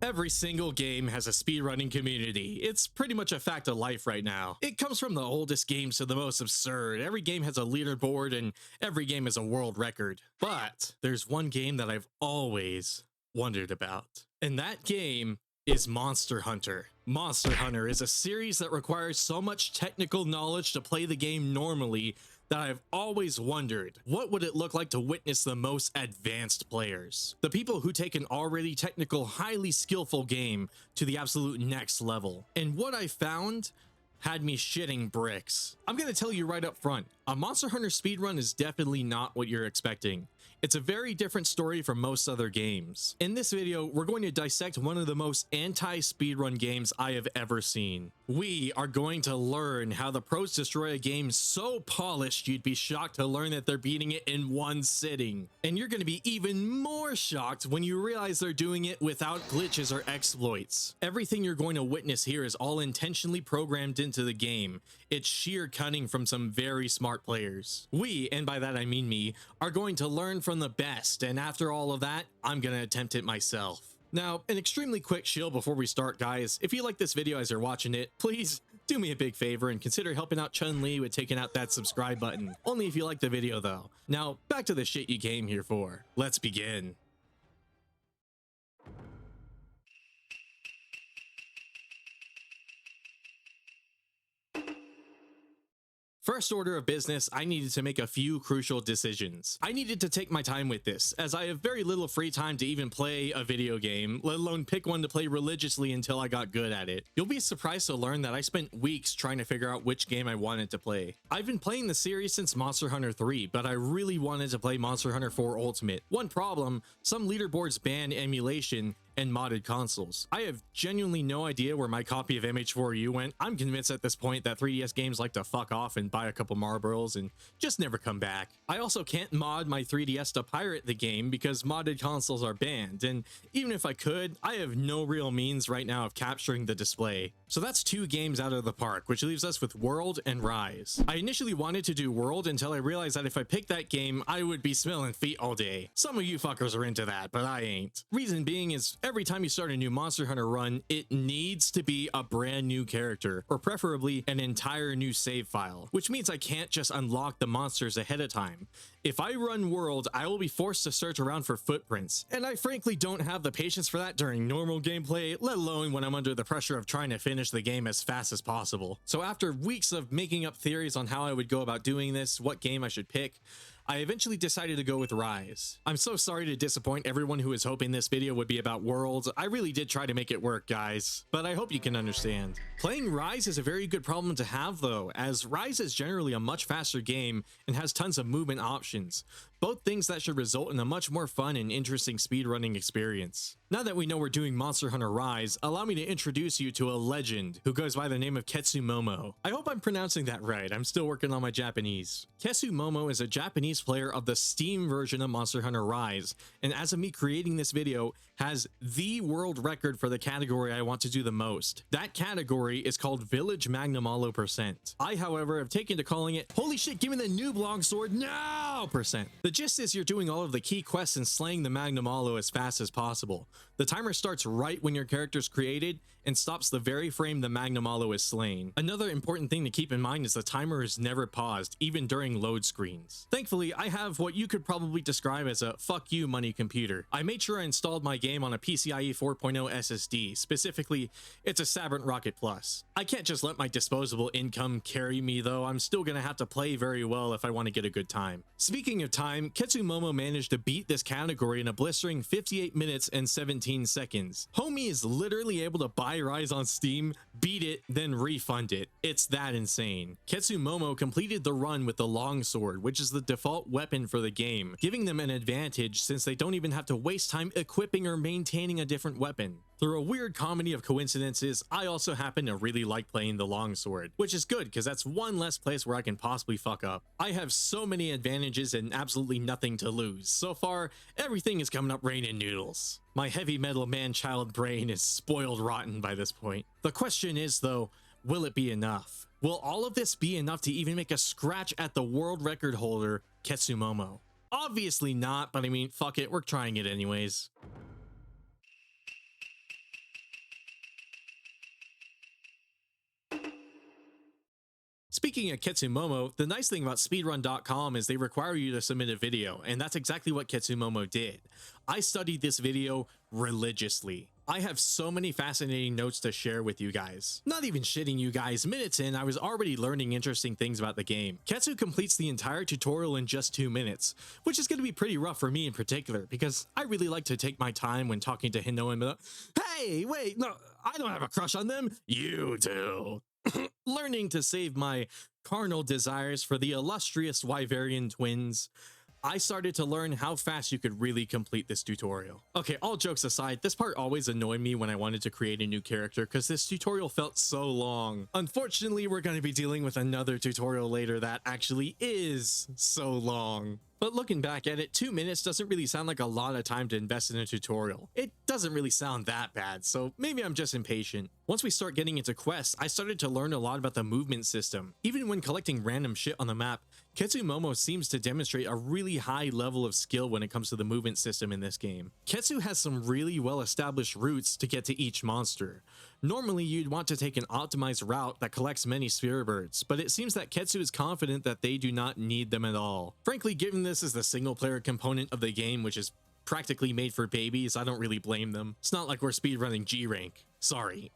Every single game has a speedrunning community. It's pretty much a fact of life right now. It comes from the oldest games to the most absurd. Every game has a leaderboard and every game is a world record. But there's one game that I've always wondered about, and that game is Monster Hunter. Monster Hunter is a series that requires so much technical knowledge to play the game normally that I've always wondered, what would it look like to witness the most advanced players? The people who take an already technical, highly skillful game to the absolute next level. And what I found had me shitting bricks. I'm gonna tell you right up front, a Monster Hunter speedrun is definitely not what you're expecting. It's a very different story from most other games. In this video, we're going to dissect one of the most anti-speedrun games I have ever seen. We are going to learn how the pros destroy a game so polished you'd be shocked to learn that they're beating it in one sitting. And you're going to be even more shocked when you realize they're doing it without glitches or exploits. Everything you're going to witness here is all intentionally programmed into the game. It's sheer cunning from some very smart players. We, and by that I mean me, are going to learn from the best, and after all of that, I'm gonna attempt it myself. Now, an extremely quick shield before we start, guys. If you like this video as you're watching it, please do me a big favor and consider helping out Chun-Li with taking out that subscribe button. Only if you like the video though. Now, back to the shit you came here for. Let's begin. First order of business, I needed to make a few crucial decisions. I needed to take my time with this, as I have very little free time to even play a video game, let alone pick one to play religiously until I got good at it. You'll be surprised to learn that I spent weeks trying to figure out which game I wanted to play. I've been playing the series since Monster Hunter 3, but I really wanted to play Monster Hunter 4 Ultimate. One problem, some leaderboards ban emulation and modded consoles. I have genuinely no idea where my copy of MH4U went. I'm convinced at this point that 3DS games like to fuck off and buy a couple Marlboros and just never come back. I also can't mod my 3DS to pirate the game because modded consoles are banned, and even if I could, I have no real means right now of capturing the display. So that's two games out of the park, which leaves us with World and Rise. I initially wanted to do World until I realized that if I picked that game, I would be smelling feet all day. Some of you fuckers are into that, but I ain't. Reason being is every time you start a new Monster Hunter run, it needs to be a brand new character, or preferably an entire new save file, which means I can't just unlock the monsters ahead of time. If I run World, I will be forced to search around for footprints, and I frankly don't have the patience for that during normal gameplay, let alone when I'm under the pressure of trying to finish the game as fast as possible. So after weeks of making up theories on how I would go about doing this, what game I should pick, I eventually decided to go with Rise. I'm so sorry to disappoint everyone who is hoping this video would be about World. I really did try to make it work, guys, but I hope you can understand. Playing Rise is a very good problem to have though, as Rise is generally a much faster game and has tons of movement options, both things that should result in a much more fun and interesting speedrunning experience. Now that we know we're doing Monster Hunter Rise, allow me to introduce you to a legend who goes by the name of Ketsumomo. I hope I'm pronouncing that right, I'm still working on my Japanese. Ketsumomo is a Japanese player of the Steam version of Monster Hunter Rise, and as of me creating this video, has the world record for the category I want to do the most. That category is called Village Magnamalo %. I, however, have taken to calling it holy shit, give me the noob longsword now %. The gist is you're doing all of the key quests and slaying the Magnamalo as fast as possible. The timer starts right when your character's created and stops the very frame the Magnamalo is slain. Another important thing to keep in mind is the timer is never paused, even during load screens. Thankfully, I have what you could probably describe as a fuck you money computer. I made sure I installed my game on a PCIe 4.0 SSD. Specifically, it's a Sabrent Rocket Plus. I can't just let my disposable income carry me though. I'm still gonna have to play very well if I want to get a good time. Speaking of time, Ketsumomo managed to beat this category in a blistering 58 minutes and 17 seconds. Homie is literally able to buy Rise on Steam, beat it, then refund it. It's that insane. Ketsumomo completed the run with the longsword, which is the default weapon for the game, giving them an advantage since they don't even have to waste time equipping or maintaining a different weapon. Through a weird comedy of coincidences, I also happen to really like playing the longsword, which is good because that's one less place where I can possibly fuck up. I have so many advantages and absolutely nothing to lose. So far, everything is coming up raining noodles. My heavy metal man-child brain is spoiled rotten by this point. The question is though, will it be enough? Will all of this be enough to even make a scratch at the world record holder, Ketsumomo? Obviously not, but I mean, fuck it, we're trying it anyways. Speaking of Ketsumomo, the nice thing about speedrun.com is they require you to submit a video, and that's exactly what Ketsumomo did. I studied this video religiously. I have so many fascinating notes to share with you guys. Not even shitting you guys, minutes in, I was already learning interesting things about the game. Ketsu completes the entire tutorial in just 2 minutes, which is going to be pretty rough for me in particular, because I really like to take my time when talking to Hino and be like, hey, wait, no, I don't have a crush on them, you do. Learning to save my carnal desires for the illustrious Wyverian twins, I started to learn how fast you could really complete this tutorial. Okay, all jokes aside, this part always annoyed me when I wanted to create a new character because this tutorial felt so long. Unfortunately, we're going to be dealing with another tutorial later that actually is so long. But looking back at it, 2 minutes doesn't really sound like a lot of time to invest in a tutorial. It doesn't really sound that bad, so maybe I'm just impatient. Once we start getting into quests, I started to learn a lot about the movement system. Even when collecting random shit on the map, Ketsumomo seems to demonstrate a really high level of skill when it comes to the movement system in this game. Ketsu has some really well-established routes to get to each monster. Normally, you'd want to take an optimized route that collects many spirit birds, but it seems that Ketsu is confident that they do not need them at all. Frankly, given this is the single-player component of the game, which is practically made for babies, I don't really blame them. It's not like we're speedrunning G rank. Sorry,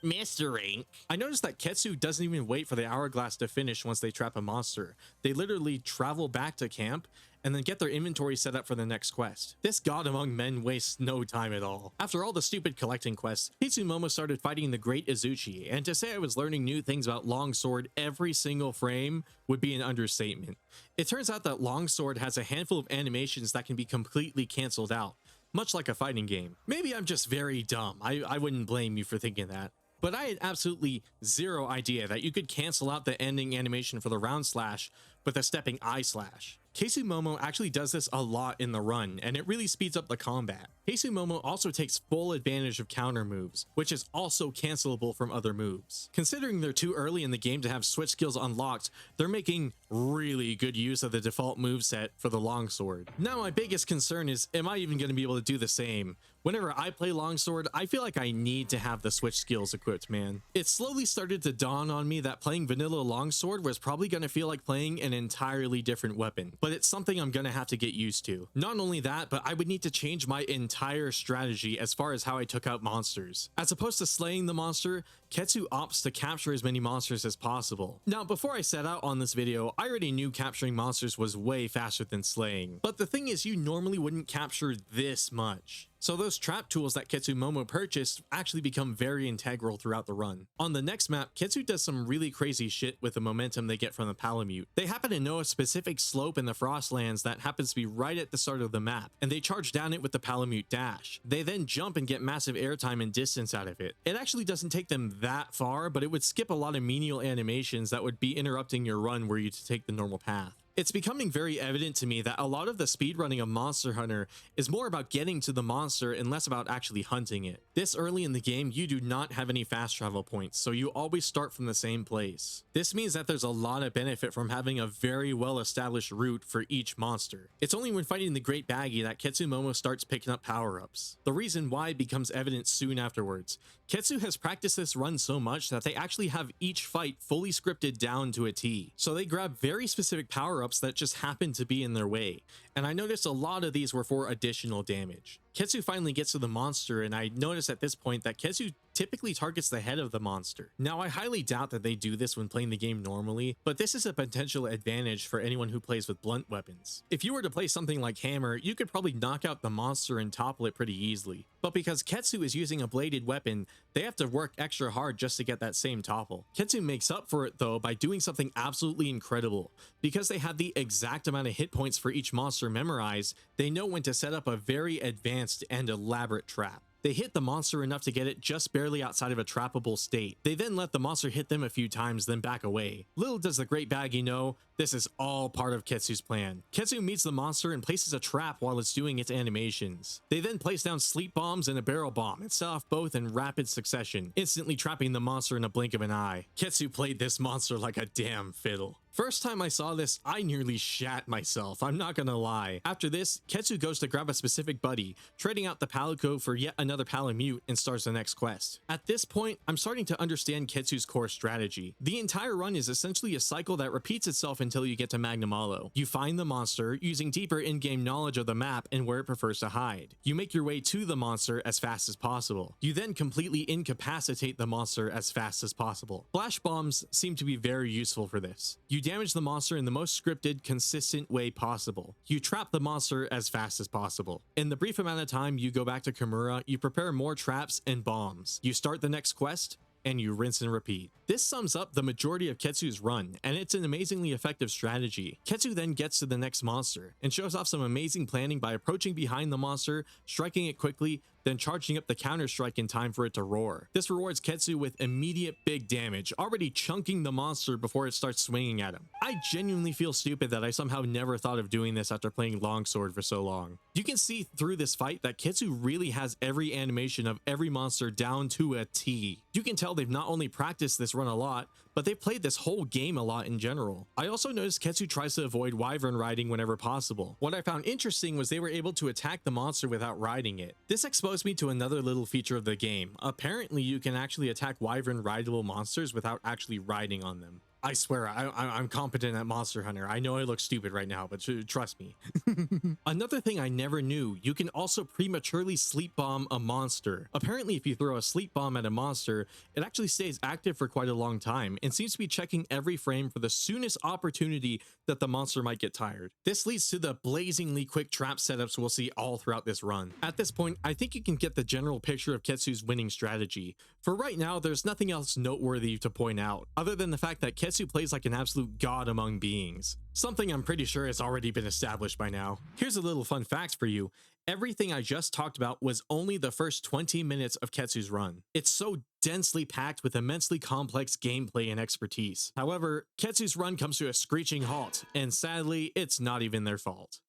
Master Rank. I noticed that Ketsu doesn't even wait for the hourglass to finish once they trap a monster. They literally travel back to camp and then get their inventory set up for the next quest. This god among men wastes no time at all. After all the stupid collecting quests, Ketsumomo started fighting the Great Izuchi, and to say I was learning new things about Longsword every single frame would be an understatement. It turns out that Longsword has a handful of animations that can be completely cancelled out, much like a fighting game. Maybe I'm just very dumb. I wouldn't blame you for thinking that. But I had absolutely zero idea that you could cancel out the ending animation for the round slash with a stepping I slash. Ketsumomo actually does this a lot in the run, and it really speeds up the combat. Ketsumomo also takes full advantage of counter moves, which is also cancelable from other moves. Considering they're too early in the game to have switch skills unlocked, they're making really good use of the default moveset for the longsword. Now my biggest concern is, am I even going to be able to do the same? Whenever I play longsword, I feel like I need to have the switch skills equipped, man. It slowly started to dawn on me that playing vanilla longsword was probably going to feel like playing an entirely different weapon, but it's something I'm going to have to get used to. Not only that, but I would need to change my entire strategy as far as how I took out monsters. As opposed to slaying the monster, Ketsu opts to capture as many monsters as possible. Now, before I set out on this video, I already knew capturing monsters was way faster than slaying. But the thing is, you normally wouldn't capture this much. So those trap tools that Ketsumomo purchased actually become very integral throughout the run. On the next map, Ketsu does some really crazy shit with the momentum they get from the Palamute. They happen to know a specific slope in the Frostlands that happens to be right at the start of the map, and they charge down it with the Palamute dash. They then jump and get massive airtime and distance out of it. It actually doesn't take them that far, but it would skip a lot of menial animations that would be interrupting your run were you to take the normal path. It's becoming very evident to me that a lot of the speedrunning of Monster Hunter is more about getting to the monster and less about actually hunting it. This early in the game, you do not have any fast travel points, so you always start from the same place. This means that there's a lot of benefit from having a very well-established route for each monster. It's only when fighting the Great Baggy that Ketsumomo starts picking up power-ups. The reason why becomes evident soon afterwards. Ketsu has practiced this run so much that they actually have each fight fully scripted down to a T. So they grab very specific power-ups that just happen to be in their way, and I noticed a lot of these were for additional damage. Ketsu finally gets to the monster, and I notice at this point that Ketsu typically targets the head of the monster. Now, I highly doubt that they do this when playing the game normally, but this is a potential advantage for anyone who plays with blunt weapons. If you were to play something like Hammer, you could probably knock out the monster and topple it pretty easily. But because Ketsu is using a bladed weapon, they have to work extra hard just to get that same topple. Ketsu makes up for it though by doing something absolutely incredible. Because they have the exact amount of hit points for each monster memorized, they know when to set up a very advanced and elaborate trap. They hit the monster enough to get it just barely outside of a trappable state. They then let the monster hit them a few times, then back away. Little does the Great Baggy know, this is all part of Ketsu's plan. Ketsu meets the monster and places a trap while it's doing its animations. They then place down sleep bombs and a barrel bomb and set off both in rapid succession, instantly trapping the monster in a blink of an eye. Ketsu played this monster like a damn fiddle. First time I saw this, I nearly shat myself, I'm not gonna lie. After this, Ketsu goes to grab a specific buddy, trading out the Palico for yet another Palamute, and starts the next quest. At this point, I'm starting to understand Ketsu's core strategy. The entire run is essentially a cycle that repeats itself until you get to Magnamalo. You find the monster, using deeper in-game knowledge of the map and where it prefers to hide. You make your way to the monster as fast as possible. You then completely incapacitate the monster as fast as possible. Flash bombs seem to be very useful for this. You damage the monster in the most scripted, consistent way possible. You trap the monster as fast as possible. In the brief amount of time you go back to Kamura, you prepare more traps and bombs. You start the next quest, and you rinse and repeat. This sums up the majority of Ketsu's run, and it's an amazingly effective strategy. Ketsu then gets to the next monster, and shows off some amazing planning by approaching behind the monster, striking it quickly, then charging up the counter strike in time for it to roar. This rewards Ketsu with immediate big damage, already chunking the monster before it starts swinging at him. I genuinely feel stupid that I somehow never thought of doing this after playing Longsword for so long. You can see through this fight that Ketsu really has every animation of every monster down to a T. You can tell they've not only practiced this run a lot, but they've played this whole game a lot in general. I also noticed Ketsu tries to avoid wyvern riding whenever possible. What I found interesting was they were able to attack the monster without riding it. This exposed me to another little feature of the game. Apparently you can actually attack wyvern rideable monsters without actually riding on them. I swear, I'm competent at Monster Hunter. I know I look stupid right now, but trust me. Another thing I never knew, you can also prematurely sleep bomb a monster. Apparently, if you throw a sleep bomb at a monster, it actually stays active for quite a long time and seems to be checking every frame for the soonest opportunity that the monster might get tired. This leads to the blazingly quick trap setups we'll see all throughout this run. At this point, I think you can get the general picture of Ketsu's winning strategy. For right now, there's nothing else noteworthy to point out, other than the fact that Ketsu plays like an absolute god among beings. Something I'm pretty sure has already been established by now. Here's a little fun fact for you. Everything I just talked about was only the first 20 minutes of Ketsu's run. It's so densely packed with immensely complex gameplay and expertise. However, Ketsu's run comes to a screeching halt, and sadly, it's not even their fault.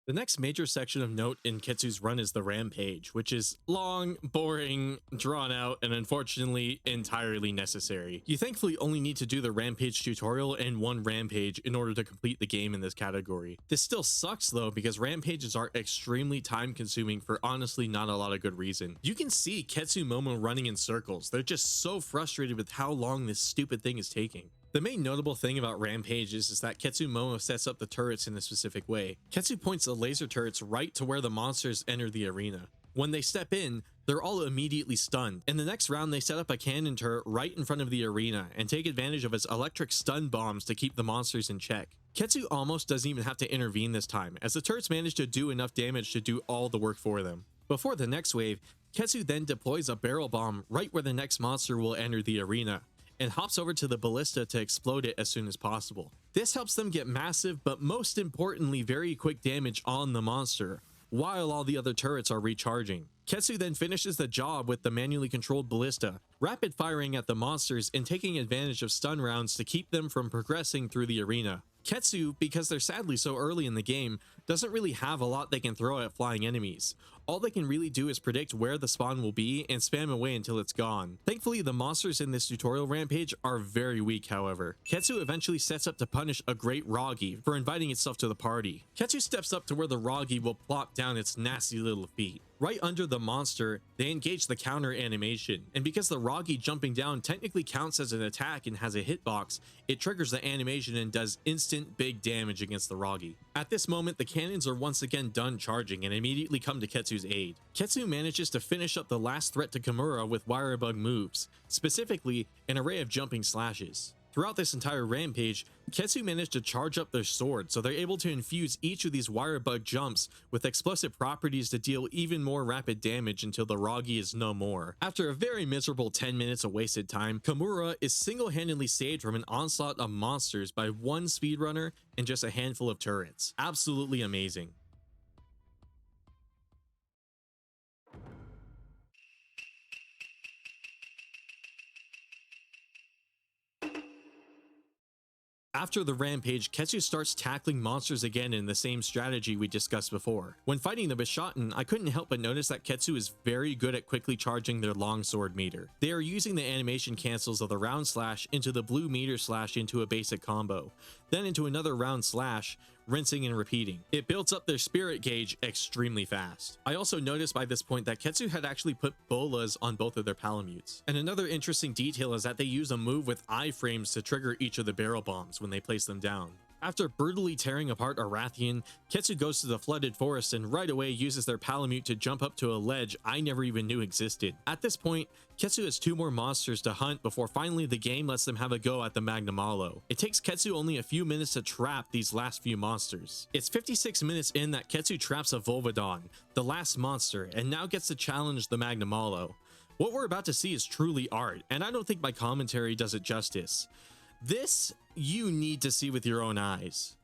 The next major section of note in Ketsu's run is the Rampage, which is long, boring, drawn out, and unfortunately entirely necessary. You thankfully only need to do the Rampage tutorial and one Rampage in order to complete the game in this category. This still sucks though, because Rampages are extremely time consuming for honestly not a lot of good reason. You can see Ketsumomo running in circles. They're just so frustrated with how long this stupid thing is taking. The main notable thing about Rampages is that Ketsumomo sets up the turrets in a specific way. Ketsu points the laser turrets right to where the monsters enter the arena. When they step in, they're all immediately stunned. In the next round, they set up a cannon turret right in front of the arena and take advantage of its electric stun bombs to keep the monsters in check. Ketsu almost doesn't even have to intervene this time, as the turrets manage to do enough damage to do all the work for them. Before the next wave, Ketsu then deploys a barrel bomb right where the next monster will enter the arena, and hops over to the ballista to explode it as soon as possible. This helps them get massive, but most importantly, very quick damage on the monster, while all the other turrets are recharging. Ketsu then finishes the job with the manually controlled ballista, rapid firing at the monsters and taking advantage of stun rounds to keep them from progressing through the arena. Ketsu, because they're sadly so early in the game, doesn't really have a lot they can throw at flying enemies. All they can really do is predict where the spawn will be and spam away until it's gone. Thankfully, the monsters in this tutorial rampage are very weak, however. Ketsu eventually sets up to punish a great Roggy for inviting itself to the party. Ketsu steps up to where the Roggy will plop down its nasty little feet. Right under the monster, they engage the counter animation, and because the Roggy jumping down technically counts as an attack and has a hitbox, it triggers the animation and does instant big damage against the Roggy. At this moment, the cannons are once again done charging and immediately come to Ketsu's aid. Ketsu manages to finish up the last threat to Kamura with wire bug moves, specifically an array of jumping slashes. Throughout this entire rampage, Ketsu managed to charge up their sword, so they're able to infuse each of these wire bug jumps with explosive properties to deal even more rapid damage until the Roggy is no more. After a very miserable 10 minutes of wasted time, Kamura is single-handedly saved from an onslaught of monsters by one speedrunner and just a handful of turrets. Absolutely amazing. After the rampage, Ketsu starts tackling monsters again in the same strategy we discussed before. When fighting the Bishotten, I couldn't help but notice that Ketsu is very good at quickly charging their longsword meter. They are using the animation cancels of the round slash into the blue meter slash into a basic combo, then into another round slash, rinsing and repeating. It builds up their spirit gauge extremely fast. I also noticed by this point that Ketsu had actually put bolas on both of their palamutes. And another interesting detail is that they use a move with iframes to trigger each of the barrel bombs when they place them down. After brutally tearing apart a Rathian, Ketsu goes to the flooded forest and right away uses their palamute to jump up to a ledge I never even knew existed. At this point, Ketsu has 2 more monsters to hunt before finally the game lets them have a go at the Magnamalo. It takes Ketsu only a few minutes to trap these last few monsters. It's 56 minutes in that Ketsu traps a Volvodon, the last monster, and now gets to challenge the Magnamalo. What we're about to see is truly art, and I don't think my commentary does it justice. This, you need to see with your own eyes.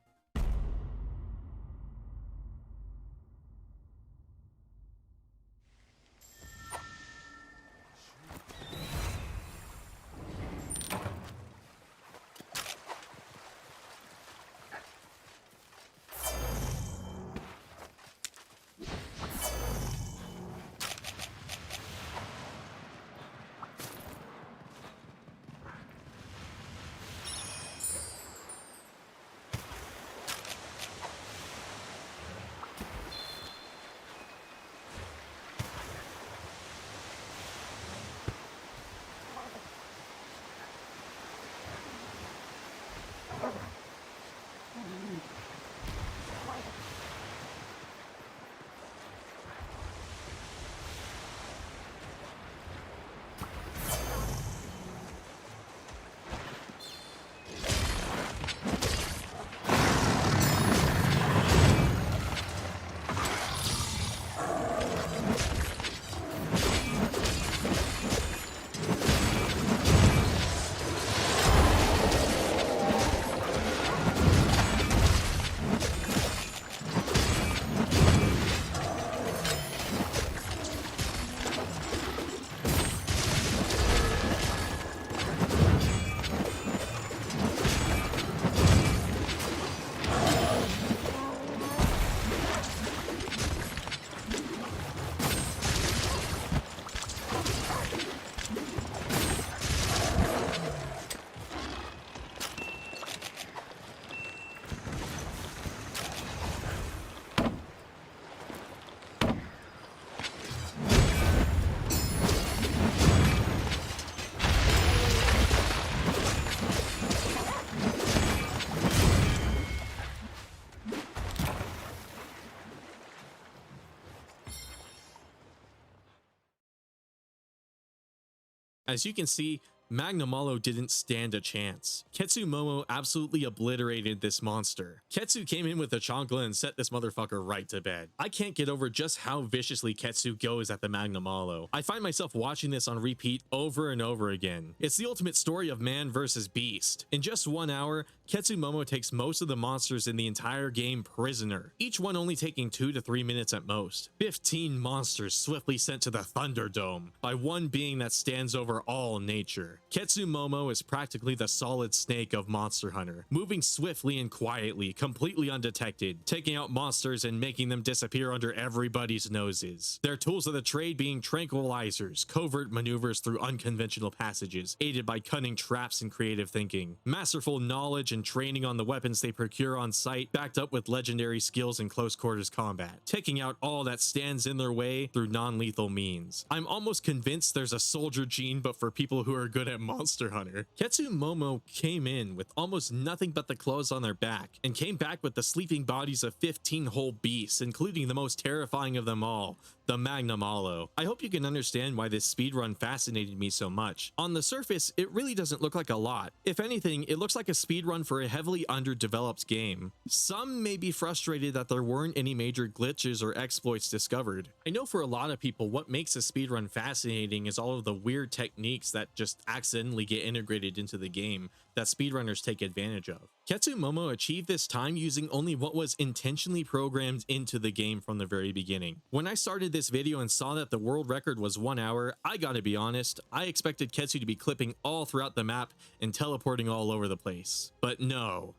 As you can see, Magnamalo didn't stand a chance. Ketsumomo absolutely obliterated this monster. Ketsu came in with a chancla and set this motherfucker right to bed. I can't get over just how viciously Ketsu goes at the Magnamalo. I find myself watching this on repeat over and over again. It's the ultimate story of man versus beast. In just 1 hour, Ketsumomo takes most of the monsters in the entire game prisoner, each one only taking 2 to 3 minutes at most. 15 monsters swiftly sent to the Thunderdome by one being that stands over all nature. Ketsumomo is practically the Solid Snake of Monster Hunter, moving swiftly and quietly, completely undetected, taking out monsters and making them disappear under everybody's noses. Their tools of the trade being tranquilizers, covert maneuvers through unconventional passages, aided by cunning traps and creative thinking, masterful knowledge and training on the weapons they procure on site, backed up with legendary skills in close quarters combat, taking out all that stands in their way through non-lethal means. I'm almost convinced there's a soldier gene, but for people who are good at Monster Hunter. Ketsumomo came in with almost nothing but the clothes on their back, and came back with the sleeping bodies of 15 whole beasts, including the most terrifying of them all, the Magnamalo. I hope you can understand why this speedrun fascinated me so much. On the surface, it really doesn't look like a lot. If anything, it looks like a speedrun for a heavily underdeveloped game. Some may be frustrated that there weren't any major glitches or exploits discovered. I know for a lot of people, what makes a speedrun fascinating is all of the weird techniques that just accidentally get integrated into the game that speedrunners take advantage of. Ketsumomo achieved this time using only what was intentionally programmed into the game from the very beginning. When I started this video and saw that the world record was 1 hour, I gotta be honest, I expected Ketsu to be clipping all throughout the map and teleporting all over the place. But no.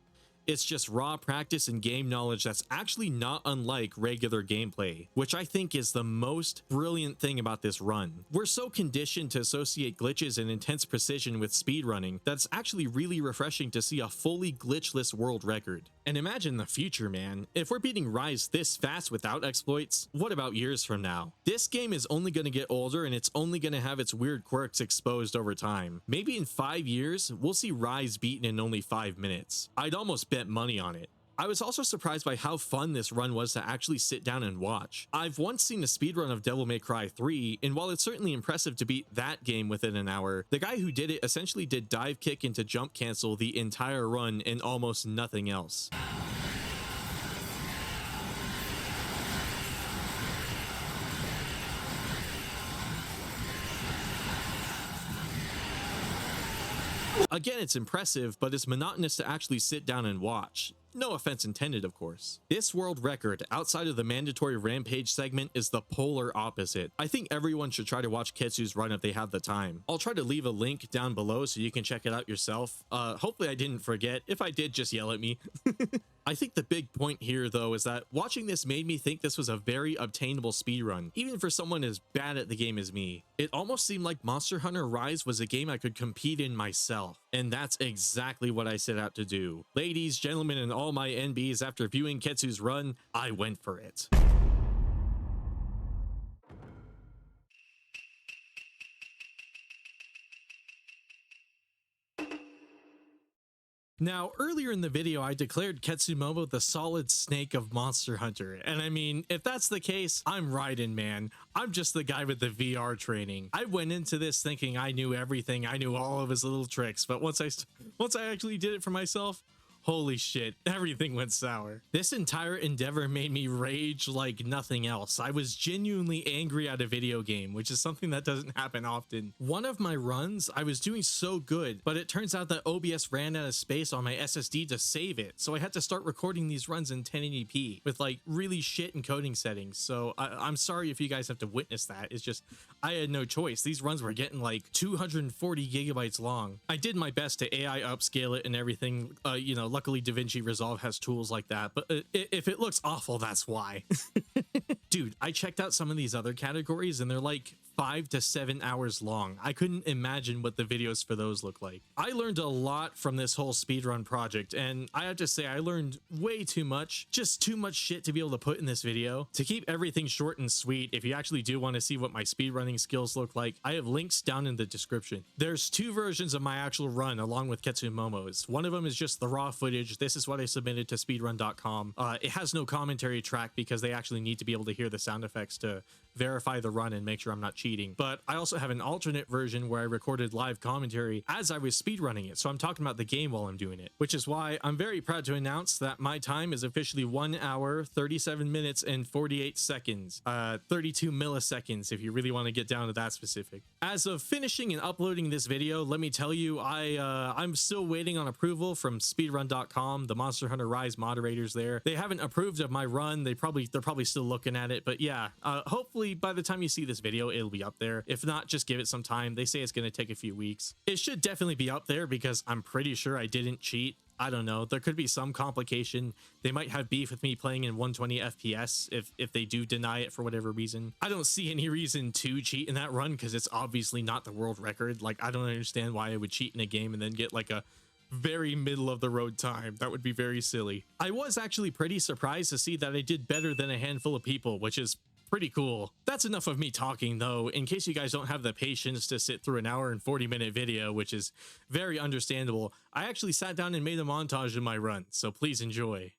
It's just raw practice and game knowledge that's actually not unlike regular gameplay, which I think is the most brilliant thing about this run. We're so conditioned to associate glitches and intense precision with speedrunning that it's actually really refreshing to see a fully glitchless world record. And imagine the future, man. If we're beating Rise this fast without exploits, what about years from now? This game is only going to get older and it's only going to have its weird quirks exposed over time. Maybe in 5 years, we'll see Rise beaten in only 5 minutes. I'd almost bet money on it. I was also surprised by how fun this run was to actually sit down and watch. I've once seen a speedrun of Devil May Cry 3, and while it's certainly impressive to beat that game within an hour, the guy who did it essentially did dive kick into jump cancel the entire run and almost nothing else. Again, it's impressive, but it's monotonous to actually sit down and watch. No offense intended, of course. This world record, outside of the mandatory Rampage segment, is the polar opposite. I think everyone should try to watch Ketsu's run if they have the time. I'll try to leave a link down below so you can check it out yourself. Hopefully I didn't forget. If I did, just yell at me. I think the big point here, though, is that watching this made me think this was a very obtainable speedrun, even for someone as bad at the game as me. It almost seemed like Monster Hunter Rise was a game I could compete in myself, and that's exactly what I set out to do. Ladies, gentlemen, and all my NBs, after viewing Ketsu's run, I went for it. Now, earlier in the video, I declared Ketsumomo the solid snake of Monster Hunter, and I mean, if that's the case, I'm riding, man. I'm just the guy with the VR training. I went into this thinking I knew everything, I knew all of his little tricks, but once I actually did it for myself, holy shit, everything went sour. This entire endeavor made me rage like nothing else. I was genuinely angry at a video game, which is something that doesn't happen often. One of my runs, I was doing so good, but it turns out that OBS ran out of space on my SSD to save it, so I had to start recording these runs in 1080p with like really shit encoding settings. So I'm sorry if you guys have to witness that. It's just, I had no choice. These runs were getting like 240 gigabytes long. I did my best to AI upscale it and everything, you know, luckily DaVinci Resolve has tools like that, but if it looks awful, that's why. Dude, I checked out some of these other categories and they're like 5 to 7 hours long. I couldn't imagine what the videos for those look like. I learned a lot from this whole speedrun project, and I have to say I learned way too much, just too much shit to be able to put in this video. To keep everything short and sweet, if you actually do want to see what my speedrunning skills look like, I have links down in the description. There's 2 versions of my actual run along with Ketsumomo's. One of them is just the raw footage. This is what I submitted to speedrun.com. It has no commentary track because they actually need to be able to hear the sound effects to verify the run and make sure I'm not cheating. But I also have an alternate version where I recorded live commentary as I was speedrunning it, so I'm talking about the game while I'm doing it, which is why I'm very proud to announce that my time is officially 1 hour, 37 minutes, and 48 seconds. 32 milliseconds if you really want to get down to that specific. As of finishing and uploading this video, let me tell you, I'm still waiting on approval from speedrun.com, the Monster Hunter Rise moderators there. They haven't approved of my run. They're probably still looking at it, but yeah, hopefully by the time you see this video, it'll be up there. If not, just give it some time. They say it's going to take a few weeks. It should definitely be up there because I'm pretty sure I didn't cheat. I don't know. There could be some complication. They might have beef with me playing in 120 FPS if they do deny it for whatever reason. I don't see any reason to cheat in that run because it's obviously not the world record. Like, I don't understand why I would cheat in a game and then get like a very middle of the road time. That would be very silly. I was actually pretty surprised to see that I did better than a handful of people, which is pretty cool. That's enough of me talking though, in case you guys don't have the patience to sit through an hour and 40-minute video, which is very understandable. I actually sat down and made a montage of my run, so please enjoy.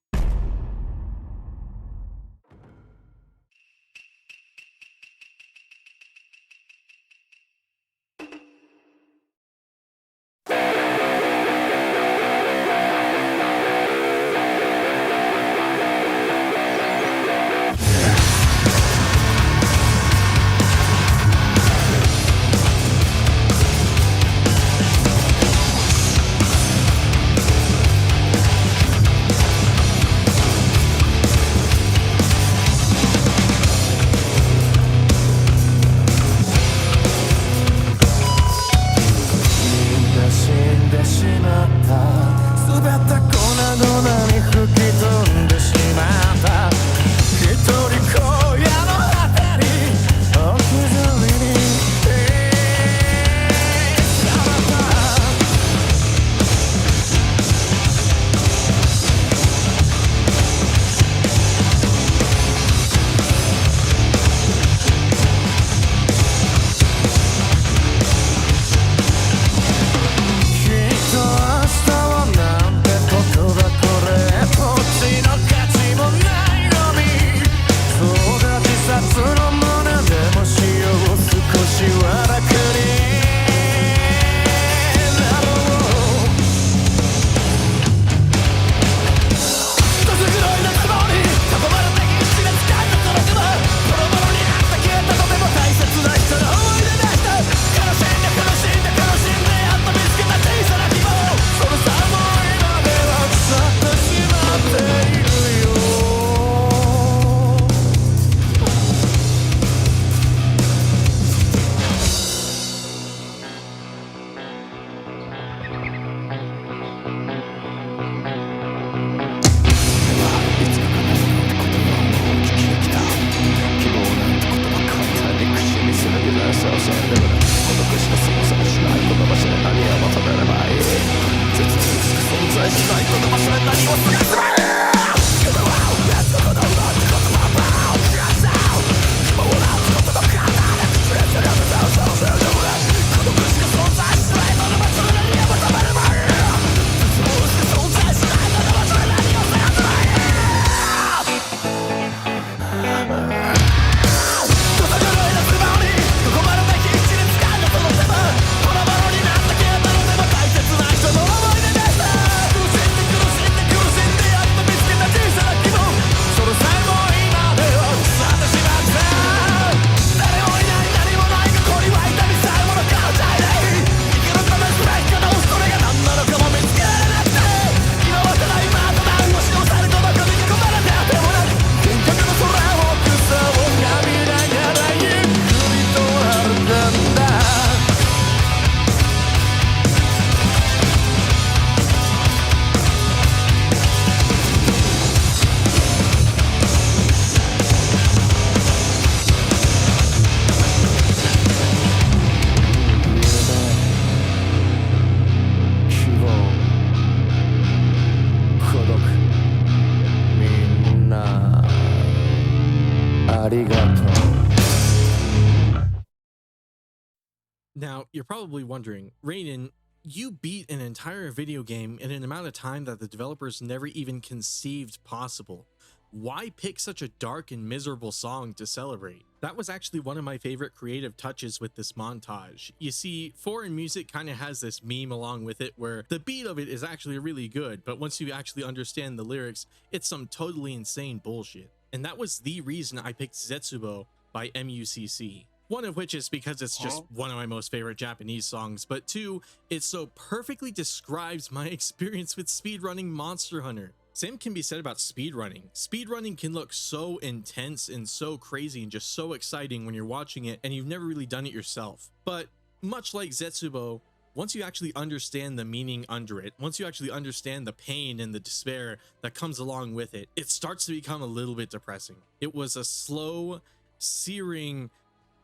Now, you're probably wondering, Rainen, you beat an entire video game in an amount of time that the developers never even conceived possible. Why pick such a dark and miserable song to celebrate? That was actually one of my favorite creative touches with this montage. You see, foreign music kind of has this meme along with it where the beat of it is actually really good, but once you actually understand the lyrics, it's some totally insane bullshit. And that was the reason I picked Zetsubou by MUCC. One of which is because it's just one of my most favorite Japanese songs, but two, it so perfectly describes my experience with speedrunning Monster Hunter. Same can be said about speedrunning. Speedrunning can look so intense and so crazy and just so exciting when you're watching it and you've never really done it yourself. But much like Zetsubou, once you actually understand the meaning under it, once you actually understand the pain and the despair that comes along with it, it starts to become a little bit depressing. It was a slow, searing,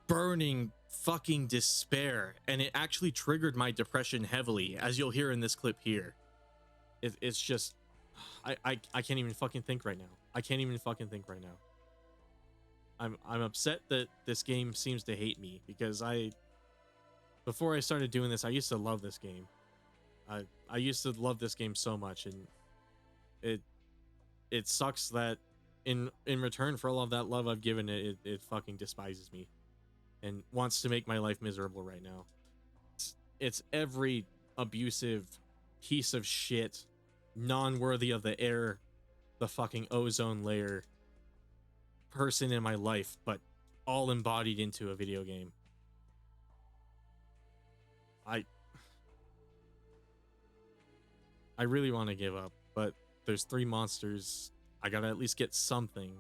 burning fucking despair, and it actually triggered my depression heavily, as you'll hear in this clip here. It's just I can't even fucking think right now. I can't even fucking think right now. I'm upset that this game seems to hate me, because before I started doing this, I used to love this game. I used to love this game so much, and it sucks that in return for all of that love I've given it, it fucking despises me and wants to make my life miserable right now. It's every abusive piece of shit, non-worthy of the air, the fucking ozone layer person in my life, but all embodied into a video game. I really want to give up, but there's 3 monsters. I gotta at least get something.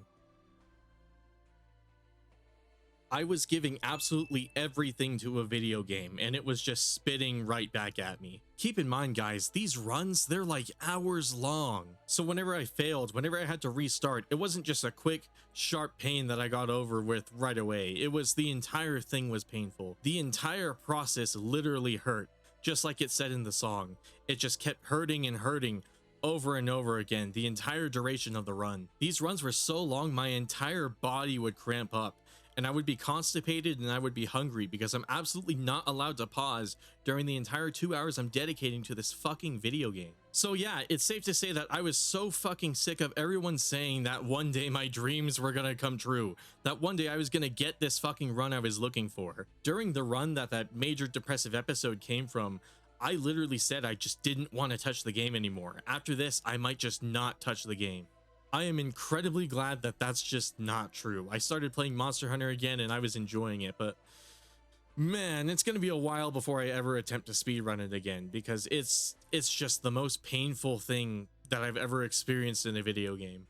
I was giving absolutely everything to a video game, and it was just spitting right back at me. Keep in mind, guys, these runs, they're like hours long. So whenever I failed, whenever I had to restart, it wasn't just a quick, sharp pain that I got over with right away. It was the entire thing was painful. The entire process literally hurt, just like it said in the song. It just kept hurting and hurting over and over again, the entire duration of the run. These runs were so long, my entire body would cramp up, and I would be constipated and I would be hungry because I'm absolutely not allowed to pause during the entire 2 hours I'm dedicating to this fucking video game. So yeah, it's safe to say that I was so fucking sick of everyone saying that one day my dreams were gonna come true, that one day I was gonna get this fucking run I was looking for. During the run that major depressive episode came from, I literally said I just didn't want to touch the game anymore. After this, I might just not touch the game. I am incredibly glad that that's just not true. I started playing Monster Hunter again and I was enjoying it, but man, it's going to be a while before I ever attempt to speedrun it again, because it's just the most painful thing that I've ever experienced in a video game.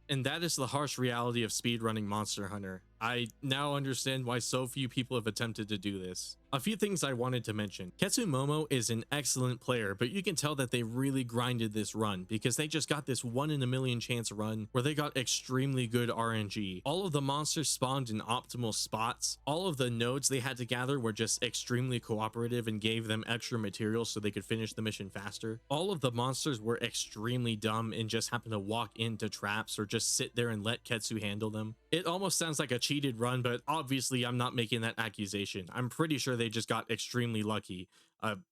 And that is the harsh reality of speedrunning Monster Hunter. I now understand why so few people have attempted to do this. A few things I wanted to mention. Ketsumomo is an excellent player, but you can tell that they really grinded this run because they just got this 1 in a million chance run where they got extremely good RNG. All of the monsters spawned in optimal spots. All of the nodes they had to gather were just extremely cooperative and gave them extra materials so they could finish the mission faster. All of the monsters were extremely dumb and just happened to walk into traps or just sit there and let Ketsu handle them. It almost sounds like a cheated run, but obviously I'm not making that accusation. I'm pretty sure they just got extremely lucky.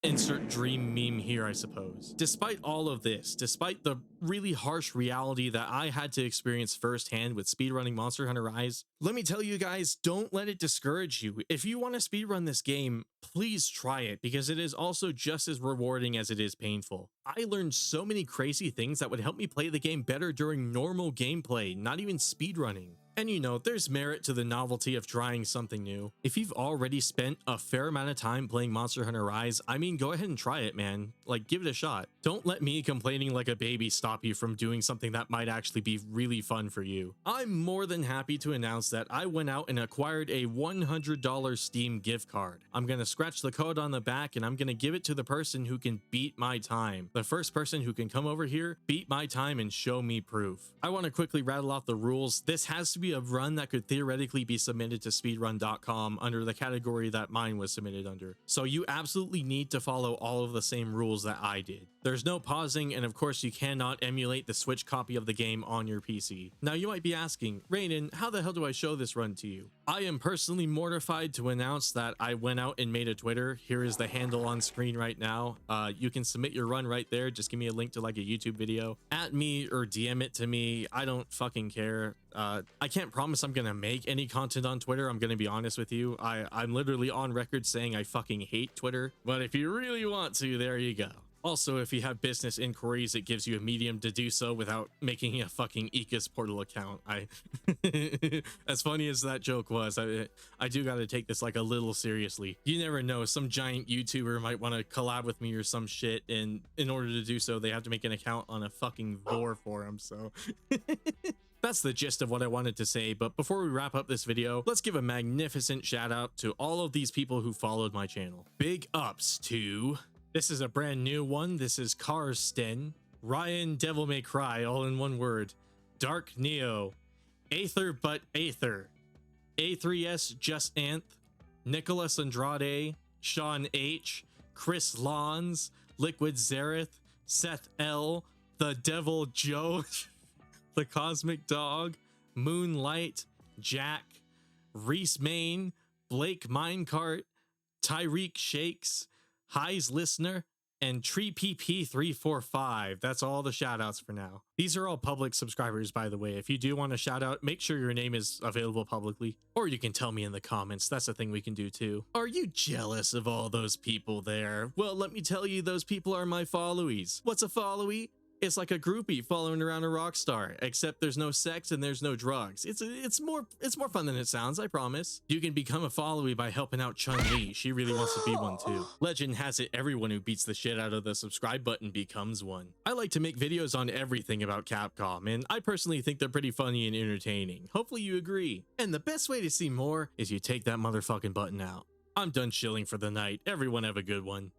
Insert dream meme here, I suppose. Despite all of this, despite the really harsh reality that I had to experience firsthand with speedrunning Monster Hunter Rise, let me tell you guys, don't let it discourage you. If you want to speedrun this game, please try it, because it is also just as rewarding as it is painful. I learned so many crazy things that would help me play the game better during normal gameplay, not even speedrunning. And you know, there's merit to the novelty of trying something new. If you've already spent a fair amount of time playing Monster Hunter Rise, I mean, go ahead and try it, man. Like, give it a shot. Don't let me complaining like a baby stop you from doing something that might actually be really fun for you. I'm more than happy to announce that I went out and acquired a $100 Steam gift card. I'm gonna scratch the code on the back and I'm gonna give it to the person who can beat my time. The first person who can come over here, beat my time, and show me proof. I want to quickly rattle off the rules. This has to be be a run that could theoretically be submitted to speedrun.com under the category that mine was submitted under. So you absolutely need to follow all of the same rules that I did. There's no pausing, and of course you cannot emulate the Switch copy of the game on your PC. Now you might be asking, Raiden, how the hell do I show this run to you? I am personally mortified to announce that I went out and made a Twitter. Here is the handle on screen right now. You can submit your run right there. Just give me a link to like a YouTube video. At me or DM it to me. I don't fucking care. I can't promise I'm gonna make any content on Twitter. I'm gonna be honest with you. I'm literally on record saying I fucking hate Twitter. But if you really want to, there you go. Also, if you have business inquiries, it gives you a medium to do so without making a fucking Ecus portal account. As funny as that joke was, I do gotta take this like a little seriously. You never know, some giant YouTuber might want to collab with me or some shit, and in order to do so, they have to make an account on a fucking Vor forum, so... That's the gist of what I wanted to say, but before we wrap up this video, let's give a magnificent shout out to all of these people who followed my channel. Big ups to... This is a brand new one. This is Karsten, Ryan Devil May Cry, all in one word, Dark Neo, Aether But Aether, A3S Just Anth, Nicholas Andrade, Sean H, Chris Lawns, Liquid Zareth, Seth L, The Devil Joe, The Cosmic Dog, Moonlight, Jack, Reese Main, Blake Minecart, Tyreek Shakes, Highs Listener, and Tree PP345. That's all the shout outs for now. These are all public subscribers, by the way. If you do want a shout out, make sure your name is available publicly, or you can tell me in the comments. That's a thing we can do too. Are you jealous of all those people there? Well, let me tell you, those people are my followies. What's a followie? It's like a groupie following around a rock star, except there's no sex and there's no drugs. It's more fun than it sounds, I promise. You can become a followee by helping out Chun-Li. She really wants to be one too. Legend has it everyone who beats the shit out of the subscribe button becomes one. I like to make videos on everything about Capcom, and I personally think they're pretty funny and entertaining. Hopefully you agree. And the best way to see more is you take that motherfucking button out. I'm done chilling for the night. Everyone have a good one.